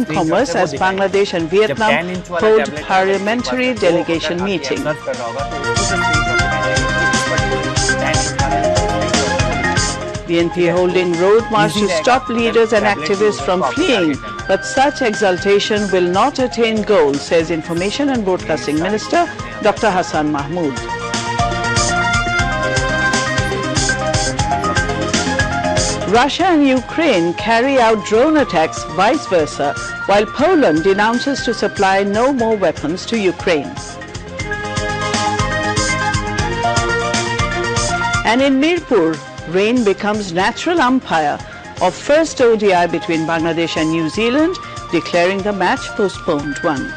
Commerce as Bangladesh and Vietnam hold parliamentary delegation meeting. BNP holding road march to stop leaders and activists from fleeing, but such exultation will not attain goal, says Information and Broadcasting Minister Dr. Hassan Mahmood. Russia and Ukraine carry out drone attacks vice versa, while Poland denounces to supply no more weapons to Ukraine. And in Mirpur, rain becomes natural umpire of first ODI between Bangladesh and New Zealand, declaring the match postponed one.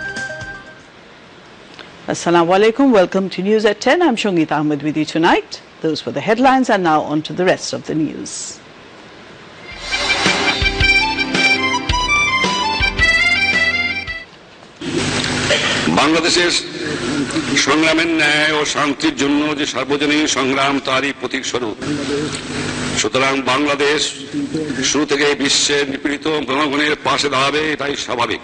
Assalamu alaikum, welcome to News at 10. I'm Shongit Ahmed with you tonight. Those were the headlines, and now on to the rest of the news. বাংলাদেশের সংগ্রামের ন্যায় ও শান্তির জন্য যে সার্বজনীন সংগ্রাম তারই প্রতীক স্বরূপ। সুতরাং বাংলাদেশ শুরু থেকে বিশ্বের নিপীড়িত জনগণের পাশে দাঁড়াবে, এটাই স্বাভাবিক।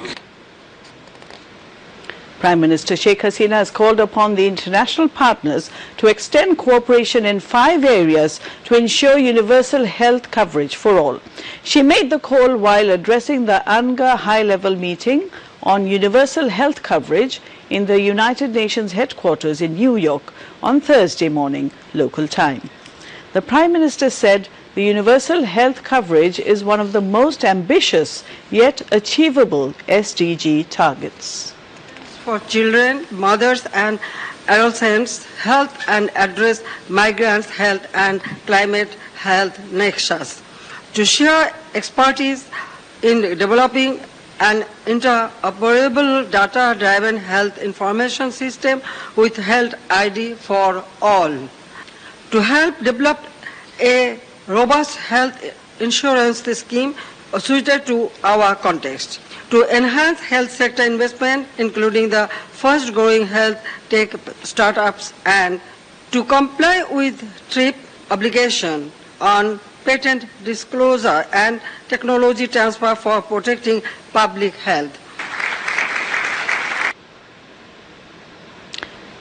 Prime Minister Sheikh Hasina has called upon the international partners to extend cooperation in 5 areas to ensure universal health coverage for all. She made the call while addressing the UNGA high-level meeting on universal health coverage in the United Nations headquarters in New York on Thursday morning, local time. The Prime Minister said the universal health coverage is one of the most ambitious yet achievable SDG targets. For children, mothers and adolescents, health and address migrants' health and climate health nexus. To share expertise in developing an interoperable data-driven health information system with health ID for all. To help develop a robust health insurance scheme suited to our context. To enhance health sector investment, including the fast-growing health tech startups, and to comply with TRIP obligation on patent disclosure and technology transfer for protecting public health.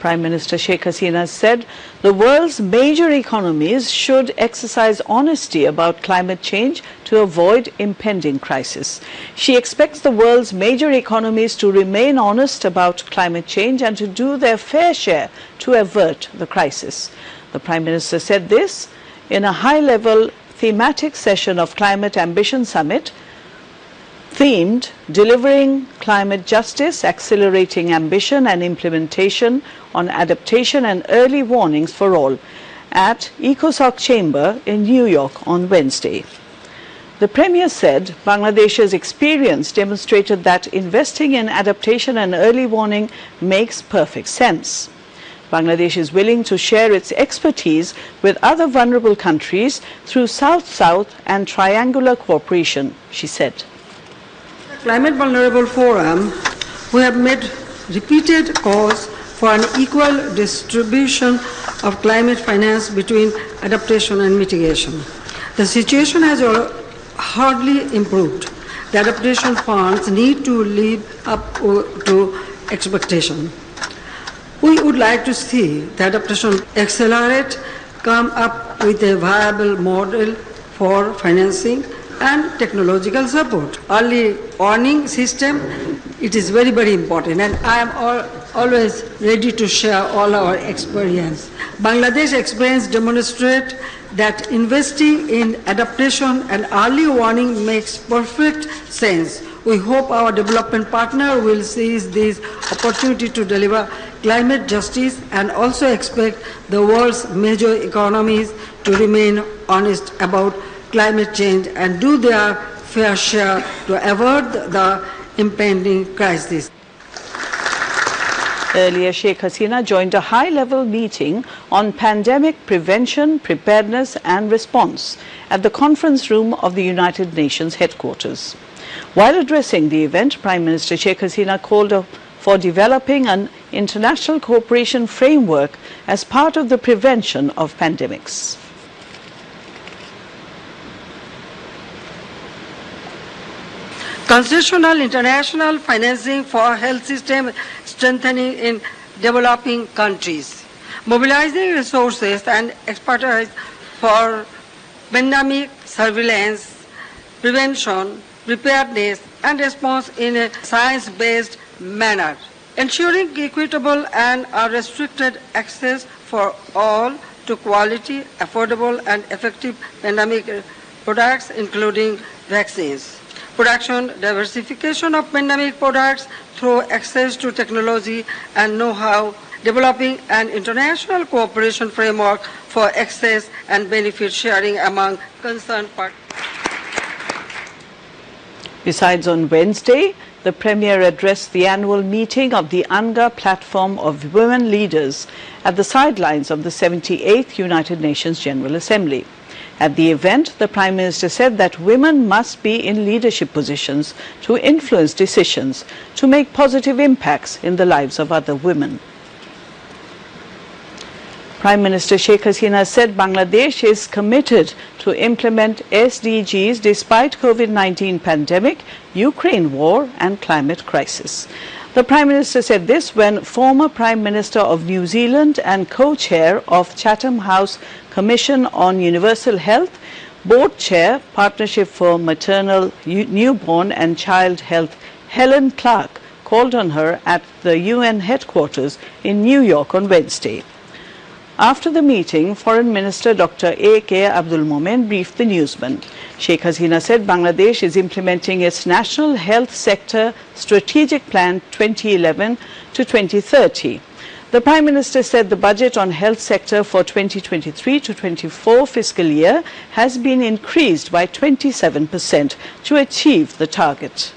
Prime Minister Sheikh Hasina said the world's major economies should exercise honesty about climate change to avoid impending crisis. She expects the world's major economies to remain honest about climate change and to do their fair share to avert the crisis. The Prime Minister said this in a high-level thematic session of Climate Ambition Summit themed Delivering Climate Justice, Accelerating Ambition and Implementation on Adaptation and Early Warnings for All at ECOSOC Chamber in New York on Wednesday. The Premier said Bangladesh's experience demonstrated that investing in adaptation and early warning makes perfect sense. Bangladesh is willing to share its expertise with other vulnerable countries through South-South and triangular cooperation, she said. Climate Vulnerable Forum, we have made repeated calls for an equal distribution of climate finance between adaptation and mitigation. The situation has hardly improved. The adaptation funds need to live up to expectation. We would like to see the adaptation accelerate, come up with a viable model for financing and technological support. Early warning system, it is very, very important, and I am always ready to share all our experience. Bangladesh experience demonstrate that investing in adaptation and early warning makes perfect sense. We hope our development partner will seize this opportunity to deliver climate justice and also expect the world's major economies to remain honest about climate change and do their fair share to avert the impending crisis. Earlier, Sheikh Hasina joined a high-level meeting on pandemic prevention, preparedness and response at the conference room of the United Nations headquarters. While addressing the event, Prime Minister Sheikh Hasina called for developing an international cooperation framework as part of the prevention of pandemics. Concessional international financing for health system strengthening in developing countries. Mobilizing resources and expertise for pandemic surveillance, prevention, preparedness, and response in a science-based manner. Ensuring equitable and unrestricted access for all to quality, affordable, and effective pandemic products, including vaccines. Production diversification of pandemic products through access to technology and know-how, developing an international cooperation framework for access and benefit sharing among concerned parties. Besides, on Wednesday, the Premier addressed the annual meeting of the UNGA Platform of Women Leaders at the sidelines of the 78th United Nations General Assembly. At the event, the Prime Minister said that women must be in leadership positions to influence decisions, to make positive impacts in the lives of other women. Prime Minister Sheikh Hasina said Bangladesh is committed to implement SDGs despite COVID-19 pandemic, Ukraine war and climate crisis. The Prime Minister said this when former Prime Minister of New Zealand and co-chair of Chatham House Commission on Universal Health, Board Chair, Partnership for Maternal, Newborn and Child Health, Helen Clark, called on her at the UN headquarters in New York on Wednesday. After the meeting, Foreign Minister Dr. A.K. Abdul Momen briefed the newsman. Sheikh Hasina said Bangladesh is implementing its National Health Sector Strategic Plan 2011 to 2030. The Prime Minister said the budget on health sector for 2023 to 24 fiscal year has been increased by 27% to achieve the target.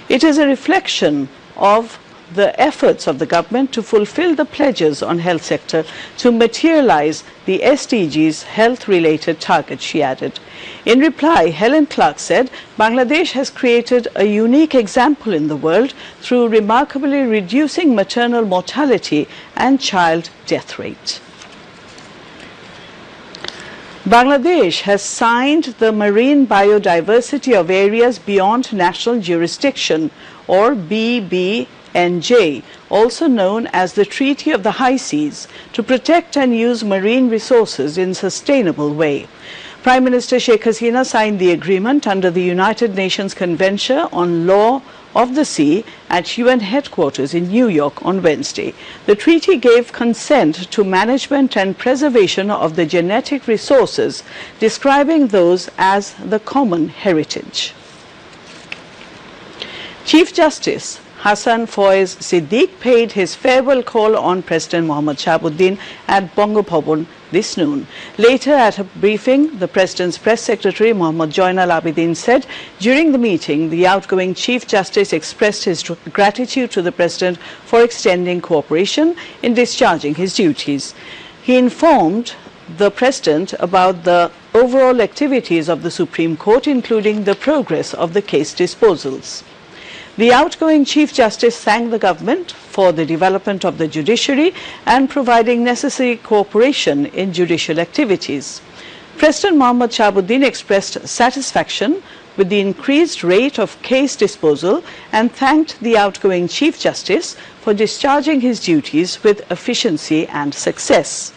It is a reflection of the efforts of the government to fulfill the pledges on health sector to materialize the SDGs health-related targets, she added. In reply, Helen Clark said Bangladesh has created a unique example in the world through remarkably reducing maternal mortality and child death rate. Bangladesh has signed the Marine Biodiversity of Areas Beyond National Jurisdiction, or BBNJ, also known as the Treaty of the High Seas, to protect and use marine resources in a sustainable way. Prime Minister Sheikh Hasina signed the agreement under the United Nations Convention on Law of the Sea at UN headquarters in New York on Wednesday. The treaty gave consent to management and preservation of the genetic resources, describing those as the common heritage. Chief Justice Hassan Foiz Siddique paid his farewell call on President Mohammad Shahabuddin at Bongo Bhavan this noon. Later at a briefing, the President's Press Secretary Mohammad Joinal Abidin said during the meeting the outgoing Chief Justice expressed his gratitude to the President for extending cooperation in discharging his duties. He informed the President about the overall activities of the Supreme Court, including the progress of the case disposals. The outgoing Chief Justice thanked the government for the development of the judiciary and providing necessary cooperation in judicial activities. President Mohammad Shahabuddin expressed satisfaction with the increased rate of case disposal and thanked the outgoing Chief Justice for discharging his duties with efficiency and success.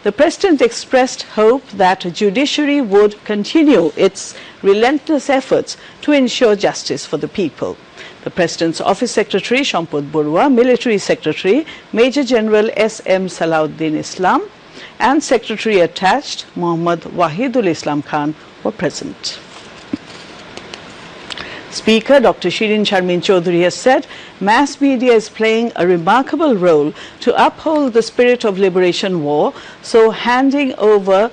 The President expressed hope that the judiciary would continue its relentless efforts to ensure justice for the people. The President's Office Secretary Shampad Barua, Military Secretary Major General S.M. Salahuddin Islam and Secretary Attached Muhammad Wahidul Islam Khan were present. Speaker Dr. Shirin Sharmin Chaudhary has said mass media is playing a remarkable role to uphold the spirit of liberation war, so handing over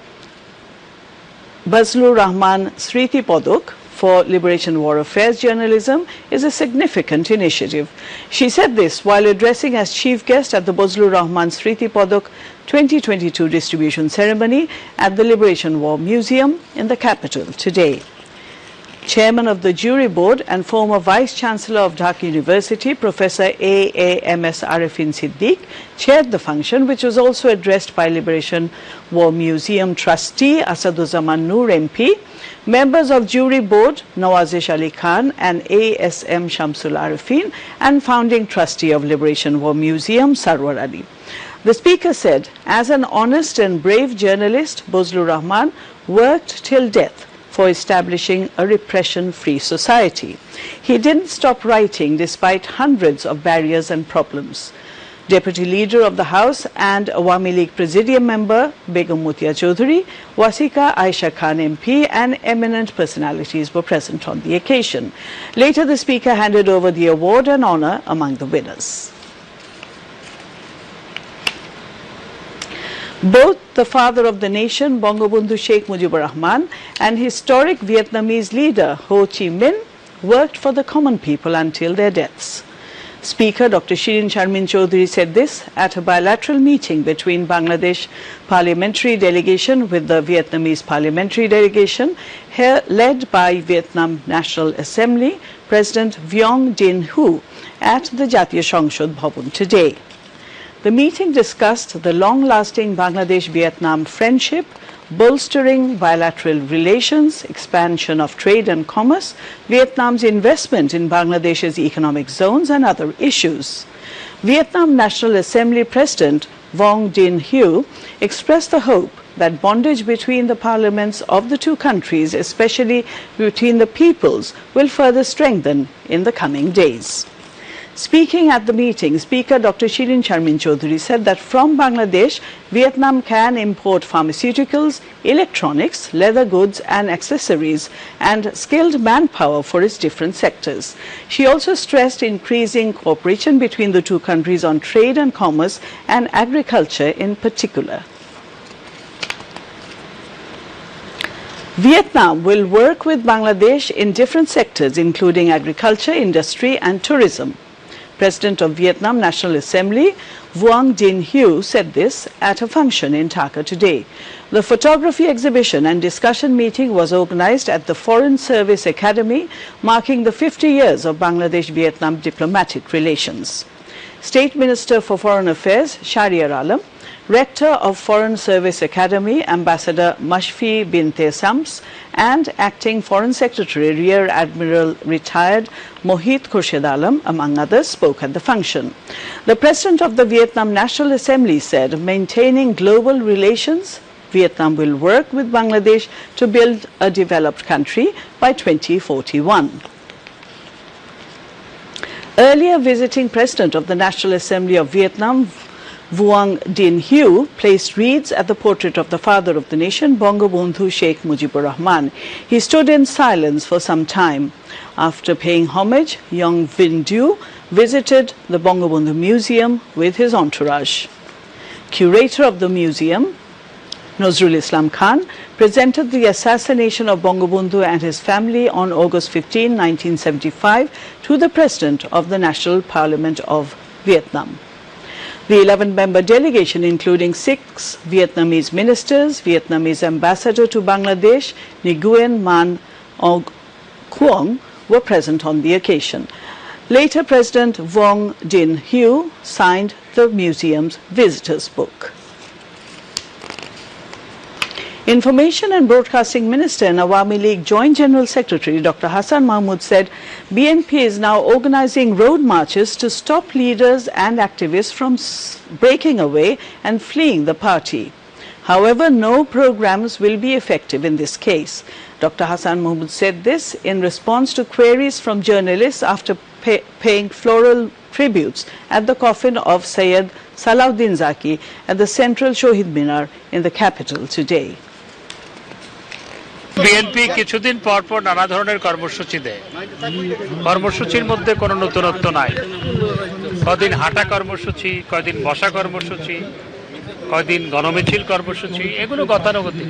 Bazlur Rahman Sriti Padak for Liberation War Affairs journalism is a significant initiative. She said this while addressing as chief guest at the Bazlur Rahman Sriti Padak 2022 distribution ceremony at the Liberation War Museum in the capital today. Chairman of the jury board and former Vice Chancellor of Dhaka University, Professor AAMS Arifin Siddiq, chaired the function, which was also addressed by Liberation War Museum trustee Asaduzzaman Noor MP, members of jury board Nawazish Ali Khan and ASM Shamsul Arifin, and founding trustee of Liberation War Museum Sarwar Ali. The speaker said, as an honest and brave journalist, Bozlur Rahman worked till death for establishing a repression-free society. He didn't stop writing despite hundreds of barriers and problems. Deputy Leader of the House and Awami League Presidium member Begum Mutia Chaudhary, Wasika Aisha Khan MP and eminent personalities were present on the occasion. Later, the Speaker handed over the award and honour among the winners. Both the father of the nation, Bangabandhu Sheikh Mujibur Rahman, and historic Vietnamese leader Ho Chi Minh worked for the common people until their deaths. Speaker Dr. Shirin Sharmin Chaudhary said this at a bilateral meeting between Bangladesh parliamentary delegation with the Vietnamese parliamentary delegation led by Vietnam National Assembly President Vuong Dinh Hue at the Jatiya Sangshad Bhavan today. The meeting discussed the long-lasting Bangladesh-Vietnam friendship, bolstering bilateral relations, expansion of trade and commerce, Vietnam's investment in Bangladesh's economic zones, and other issues. Vietnam National Assembly President Vuong Dinh Hue expressed the hope that bondage between the parliaments of the two countries, especially between the peoples, will further strengthen in the coming days. Speaking at the meeting, Speaker Dr. Shirin Sharmin Chaudhary said that from Bangladesh, Vietnam can import pharmaceuticals, electronics, leather goods and accessories, and skilled manpower for its different sectors. She also stressed increasing cooperation between the two countries on trade and commerce and agriculture in particular. Vietnam will work with Bangladesh in different sectors, including agriculture, industry and tourism. President of Vietnam National Assembly, Vuong Dinh Hue, said this at a function in Dhaka today. The photography exhibition and discussion meeting was organized at the Foreign Service Academy, marking the 50 years of Bangladesh-Vietnam diplomatic relations. State Minister for Foreign Affairs, Shahriar Alam, Rector of Foreign Service Academy, Ambassador Mashfi Binte Sams, and Acting Foreign Secretary, Rear Admiral Retired Mohit Khurshid Alam, among others, spoke at the function. The President of the Vietnam National Assembly said, maintaining global relations, Vietnam will work with Bangladesh to build a developed country by 2041. Earlier visiting President of the National Assembly of Vietnam, Vuong Dinh Hue, placed wreaths at the portrait of the father of the nation, Bangabandhu Sheikh Mujibur Rahman. He stood in silence for some time. After paying homage, young Vinh Du visited the Bangabandhu Museum with his entourage. Curator of the museum, Nazrul Islam Khan, presented the assassination of Bangabandhu and his family on August 15, 1975 to the President of the National Parliament of Vietnam. The 11-member delegation, including 6 Vietnamese ministers, Vietnamese ambassador to Bangladesh, Nguyen Man Ong Quong, were present on the occasion. Later, President Vuong Dinh Hue signed the museum's visitors book. Information and Broadcasting Minister and Awami League Joint General Secretary Dr. Hassan Mahmood said BNP is now organizing road marches to stop leaders and activists from breaking away and fleeing the party. However, no programs will be effective in this case. Dr. Hassan Mahmood said this in response to queries from journalists after paying floral tributes at the coffin of Syed Salahuddin Zaki at the Central Shohid Minar in the capital today. BNP কিছুদিন পর পর নানা ধরনের কর্মসূচি দেয়। কর্মসূচির মধ্যে কোনো নতুনত্ব নাই। কদিন হাঁটা কর্মসূচি, কদিন বসা কর্মসূচি, কদিন গণমিছিল কর্মসূচি, এগুলো গতানুগতিক।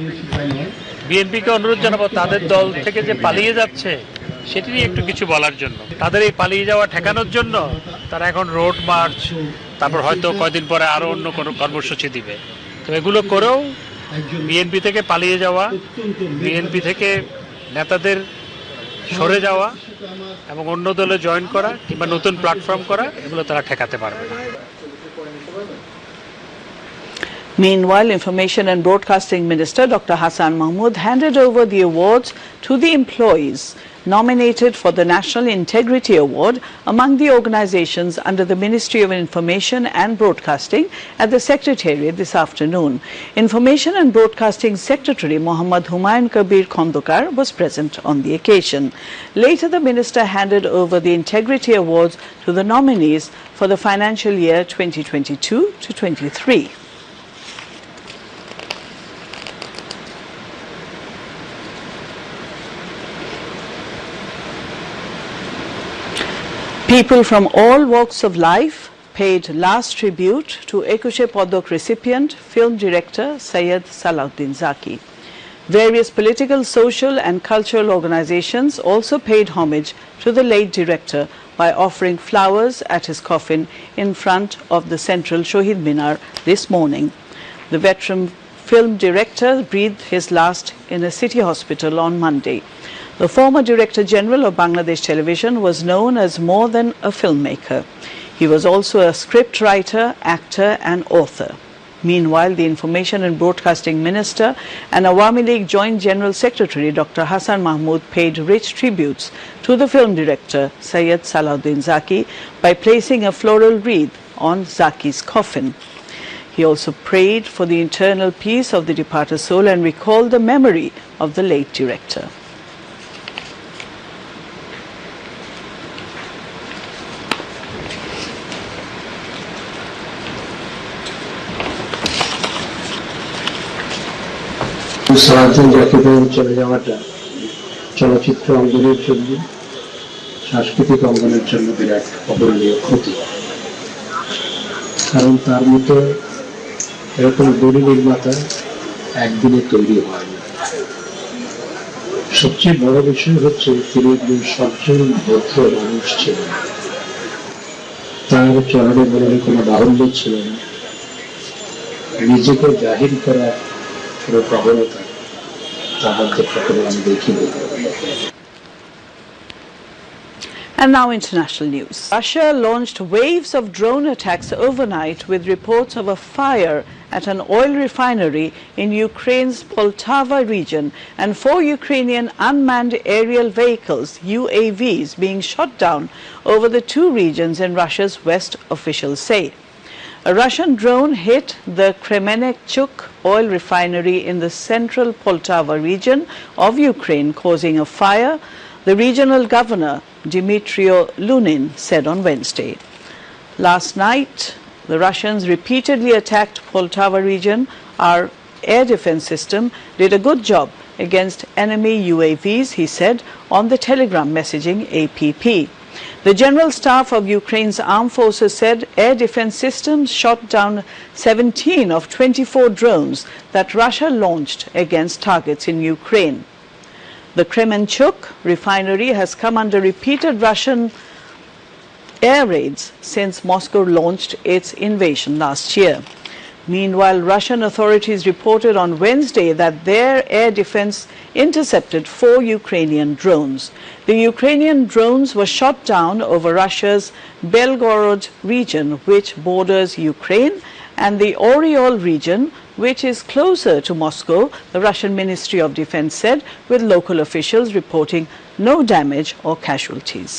বিএনপিকে অনুরোধ জানাবো তাদের দল থেকে যে পালিয়ে যাচ্ছে সেটি নিয়ে একটু কিছু বলার জন্য। তাদের এই পালিয়ে যাওয়া ঠেকানোর জন্য তারা এখন রোড মার্চ, তারপর হয়তো কয়দিন পরে আরো অন্য কোনো কর্মসূচি দিবে। তো এগুলো করেও বিএনপি থেকে পালিয়ে যাওয়া, বিএনপি থেকে নেতাদের সরে যাওয়া এবং অন্য দলে জয়েন করা কিংবা নতুন প্ল্যাটফর্ম করা এগুলো তারা ঠেকাতে পারবে না। Meanwhile, Information and Broadcasting Minister Dr. Hassan Mahmood handed over the awards to the employees nominated for the National Integrity Award among the organizations under the Ministry of Information and Broadcasting at the Secretariat this afternoon. Information and Broadcasting Secretary Mohammad Humayun Kabir Khondokar was present on the occasion. Later, the minister handed over the Integrity Awards to the nominees for the financial year 2022 to 23. People from all walks of life paid last tribute to Ekushe Padak recipient, film director Syed Salahuddin Zaki. Various political, social and cultural organizations also paid homage to the late director by offering flowers at his coffin in front of the central Shohid Minar this morning. The veteran film director breathed his last in a city hospital on Monday. The former Director General of Bangladesh Television was known as more than a filmmaker. He was also a script writer, actor and author. Meanwhile, the Information and Broadcasting Minister and Awami League Joint General Secretary Dr. Hassan Mahmood paid rich tributes to the film director Syed Salahuddin Zaki by placing a floral wreath on Zaki's coffin. He also prayed for the eternal peace of the departed soul and recalled the memory of the late director. Salauddin জাকিরের চলে যাওয়াটা চলচ্চিত্র অঙ্গনের জন্য, সাংস্কৃতিক অঙ্গনের জন্য বিরাট অপূরণীয় ক্ষতি। কারণ তার মতো এরকম দড়ি নির্মাতা একদিনে তৈরি হয় না। সবচেয়ে বড় বিষয় হচ্ছে তিনি একজন সজ্জন ভদ্র মানুষ ছিলেন। তার চরণে মনে কোনো বাহুল্য ছিল না, নিজেকে জাহির করার কোনো প্রবণতা তার মধ্যে কখনো আমি দেখিনি। And now international news. Russia launched waves of drone attacks overnight with reports of a fire at an oil refinery in Ukraine's Poltava region and 4 Ukrainian unmanned aerial vehicles, UAVs, being shot down over the 2 regions in Russia's west, officials say. A Russian drone hit the Kremenechuk oil refinery in the central Poltava region of Ukraine, causing a fire, the regional governor Dmitry Lunin said on Wednesday. Last night, the Russians repeatedly attacked Poltava region. Our air defense system did a good job against enemy UAVs, he said on the Telegram messaging APP. The General Staff of Ukraine's armed forces said air defense systems shot down 17 of 24 drones that Russia launched against targets in Ukraine. The Kremenchuk refinery has come under repeated Russian air raids since Moscow launched its invasion last year. Meanwhile, Russian authorities reported on Wednesday that their air defense intercepted 4 Ukrainian drones. The Ukrainian drones were shot down over Russia's Belgorod region, which borders Ukraine, and the Oryol region, which is closer to Moscow, the Russian Ministry of Defense said, with local officials reporting no damage or casualties.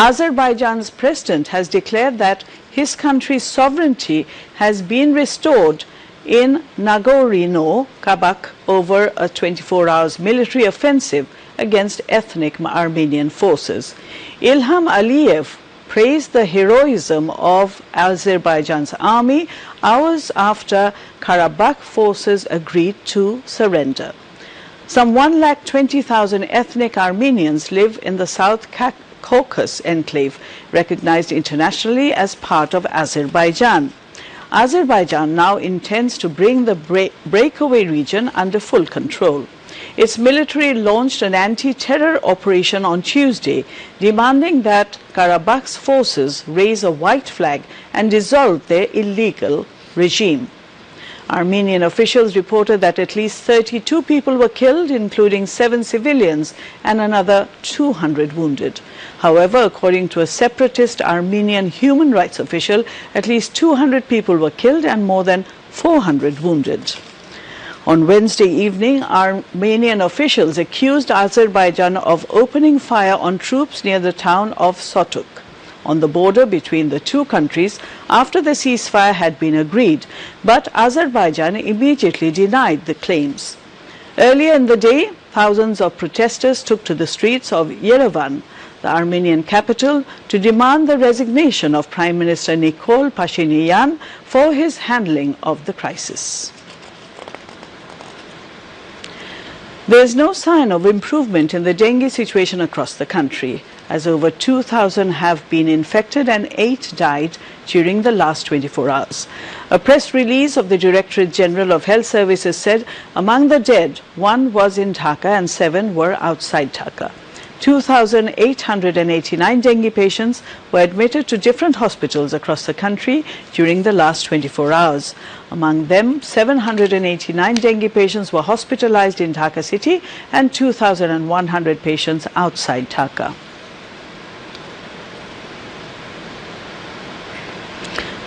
Azerbaijan's president has declared that his country's sovereignty has been restored in Nagorno-Karabakh over a 24-hour military offensive against ethnic Armenian forces. Ilham Aliyev praised the heroism of Azerbaijan's army hours after Karabakh forces agreed to surrender. Some 120,000 ethnic Armenians live in the South Caucasus enclave, recognized internationally as part of Azerbaijan. Azerbaijan now intends to bring the breakaway region under full control. Its military launched an anti-terror operation on Tuesday, demanding that Karabakh's forces raise a white flag and dissolve their illegal regime. Armenian officials reported that at least 32 people were killed, including 7 civilians and another 200 wounded. However, according to a separatist Armenian human rights official, at least 200 people were killed and more than 400 wounded. On Wednesday evening, Armenian officials accused Azerbaijan of opening fire on troops near the town of Sotuk, on the border between the two countries, after the ceasefire had been agreed, but Azerbaijan immediately denied the claims. Earlier in the day, thousands of protesters took to the streets of Yerevan, the Armenian capital, to demand the resignation of Prime Minister Nikol Pashinyan for his handling of the crisis. There is no sign of improvement in the dengue situation across the country, as over 2,000 have been infected and 8 died during the last 24 hours. A press release of the Directorate General of Health Services said among the dead, 1 was in Dhaka and 7 were outside Dhaka. 2,889 dengue patients were admitted to different hospitals across the country during the last 24 hours. Among them, 789 dengue patients were hospitalized in Dhaka city and 2,100 patients outside Dhaka.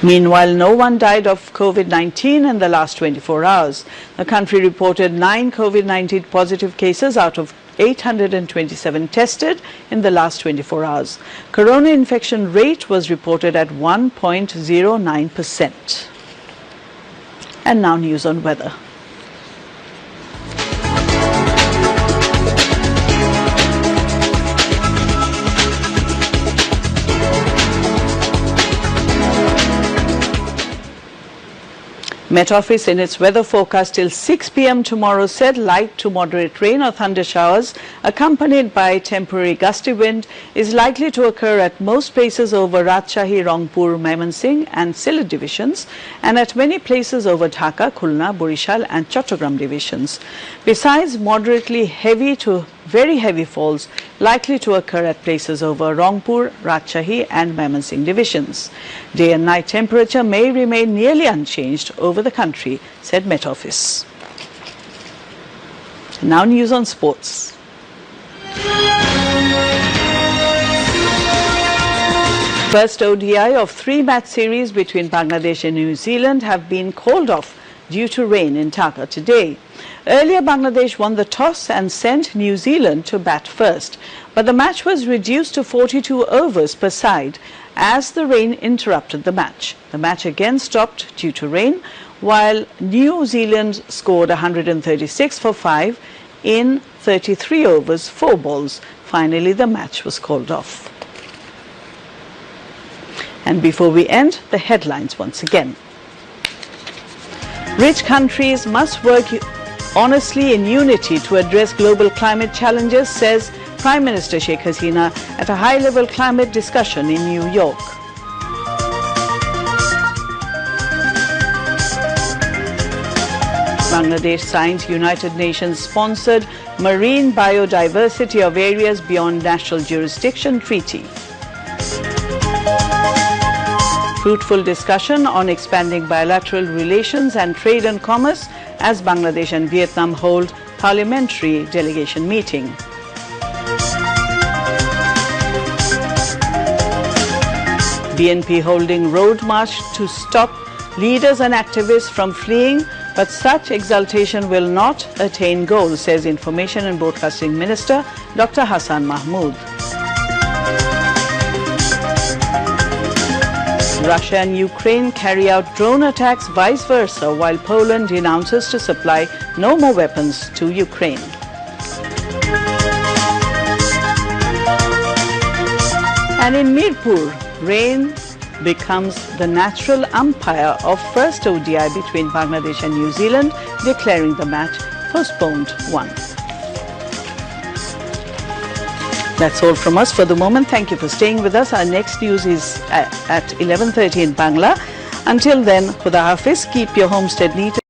Meanwhile, no one died of COVID-19 in the last 24 hours. The country reported 9 COVID-19 positive cases out of 827 tested in the last 24 hours. Corona infection rate was reported at 1.09%. And now news on weather. Met Office in its weather forecast till 6 p.m. tomorrow said light to moderate rain or thunder showers accompanied by temporary gusty wind is likely to occur at most places over Rajshahi, Rangpur, Mymensingh and Sylhet divisions and at many places over Dhaka, Khulna, Borishal and Chattogram divisions. Besides, moderately heavy to very heavy falls likely to occur at places over Rangpur, Rajshahi and Mymensingh divisions. Day and night temperature may remain nearly unchanged over the country, said Met Office. Now news on sports. First ODI of 3-match series between Bangladesh and New Zealand have been called off due to rain in Dhaka today. Earlier, Bangladesh won the toss and sent New Zealand to bat first, but the match was reduced to 42 overs per side as the rain interrupted the match. The match again stopped due to rain, while New Zealand scored 136 for 5 in 33 overs, 4 balls. Finally, the match was called off. And before we end, the headlines once again. Rich countries must work honestly in unity to address global climate challenges, says Prime Minister Sheikh Hasina at a high-level climate discussion in New York. Bangladesh signed United Nations-sponsored Marine Biodiversity of Areas Beyond National Jurisdiction Treaty. Fruitful discussion on expanding bilateral relations and trade and commerce as Bangladesh and Vietnam hold parliamentary delegation meeting. BNP holding road march to stop leaders and activists from fleeing, but such exaltation will not attain goal, says Information and Broadcasting Minister Dr. Hassan Mahmood. Russia and Ukraine carry out drone attacks vice versa, while Poland denounces to supply no more weapons to Ukraine. And in Mirpur, rain becomes the natural umpire of first ODI between Bangladesh and New Zealand, declaring the match postponed 1. That's all from us for the moment. Thank you for staying with us. Our next news is at 11:30 in Bangla. Until then, Khuda Hafiz, keep your homestead neat.